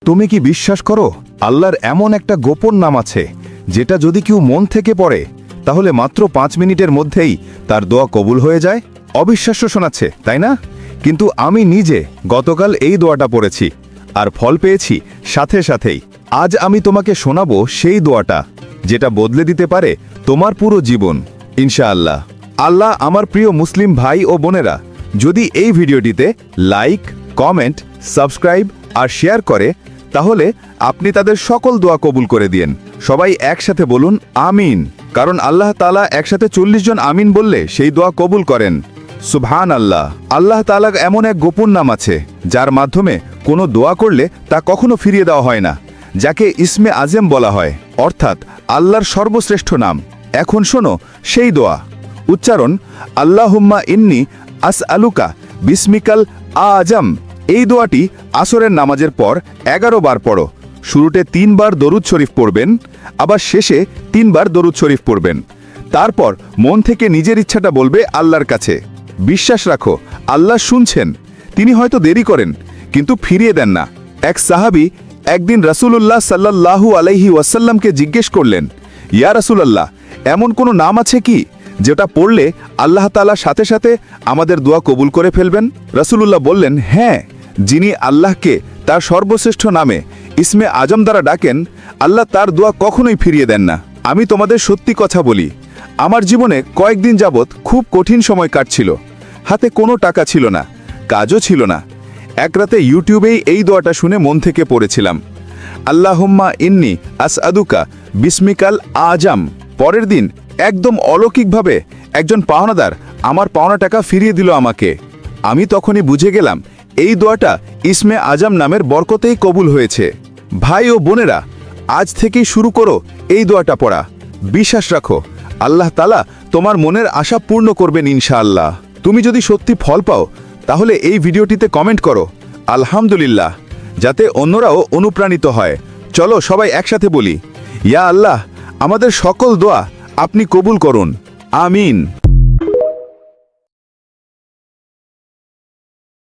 তুমি কি বিশ্বাস করো আল্লাহর এমন একটা গোপন নাম আছে যেটা যদি কেউ মন থেকে পড়ে তাহলে মাত্র 5 মিনিটের মধ্যেই তার দোয়া কবুল হয়ে যায়? অবিশ্বাস্য শোনাচ্ছে, তাই না? কিন্তু আমি নিজে গতকাল এই দোয়াটা পড়েছি আর ফল পেয়েছি সাথে সাথেই। আজ আমি তোমাকে শোনাবো সেই দোয়াটা যেটা বদলে দিতে পারে তোমার পুরো জীবন ইনশাআল্লাহ। আল্লাহ আমার প্রিয় মুসলিম ভাই ও বোনেরা যদি এই ভিডিওটিতে লাইক, কমেন্ট, সাবস্ক্রাইব আর শেয়ার করে তাহলে আপনি তাদের সকল দোয়া কবুল করে দিয়েন। সবাই একসাথে বলুন আমিন, কারণ আল্লাহ তাআলা একসাথে 40 জন আমিন বললে সেই দোয়া কবুল করেন। সুবহান আল্লাহ। আল্লাহ তাআলার এমন এক গোপন নাম আছে যার মাধ্যমে কোনো দোয়া করলে তা কখনো ফিরিয়ে দেওয়া হয় না, যাকে ইসমে আজম বলা হয়, অর্থাৎ আল্লাহর সর্বশ্রেষ্ঠ নাম। এখন শোনো সেই দোয়া। উচ্চারণ আল্লাহুম্মা ইন্নী আসআলুকা বিসমিকাল আজম। এই দোয়াটি আসরের নামাজের পর 11 বার পড়ো। শুরুতে 3 বার দরুদ শরীফ পড়বেন, আবার শেষে 3 বার দরুদ শরীফ পড়বেন। তারপর মন থেকে নিজের ইচ্ছাটা বলবে আল্লাহর কাছে। বিশ্বাস রাখো আল্লাহ শুনছেন। তিনি হয়তো দেরি করেন কিন্তু ফিরিয়ে দেন না। এক সাহাবী একদিন রাসূলুল্লাহ সাল্লাল্লাহু আলাইহি ওয়াসাল্লামকে জিজ্ঞেস করলেন, ইয়া রাসূলুল্লাহ, এমন কোনো নাম আছে কি যেটা পড়লে আল্লাহ তাআলা সাথে সাথে আমাদের দোয়া কবুল করে ফেলবেন? রাসূলুল্লাহ বললেন, হ্যাঁ, যিনি আল্লাহকে তার সর্বশ্রেষ্ঠ নামে ইসমে আজম দ্বারা ডাকেন আল্লাহ তার দোয়া কখনোই ফিরিয়ে দেন না। আমি তোমাদের সত্যি কথা বলি, আমার জীবনে কয়েকদিন যাবৎ খুব কঠিন সময় কাটছিল। হাতে কোনো টাকা ছিল না, কাজও ছিল না। এক রাতে ইউটিউবেই এই দোয়াটা শুনে মন থেকে পড়েছিলাম, আল্লাহুম্মা ইন্নী আসআলুকা বিসমিকাল আজম। পরের দিন একদম অলৌকিকভাবে একজন পাওনাদার আমার পাওনা টাকা ফিরিয়ে দিল আমাকে। আমি তখনই বুঝে গেলাম এই দোয়াটা ইসমে আজম নামের বরকতেই কবুল হয়েছে। ভাই ও বোনেরা, আজ থেকেই শুরু করো এই দোয়াটা পড়া। বিশ্বাস রাখো আল্লাহ তাআলা তোমার মনের আশা পূর্ণ করবেন ইনশাআল্লাহ। তুমি যদি সত্যি ফল পাও তাহলে এই ভিডিওটিতে কমেন্ট করো আলহামদুলিল্লাহ, যাতে অন্যরাও অনুপ্রাণিত হয়। চলো সবাই একসাথে বলি, ইয়া আল্লাহ, আমাদের সকল দোয়া আপনি কবুল করুন, আমিন।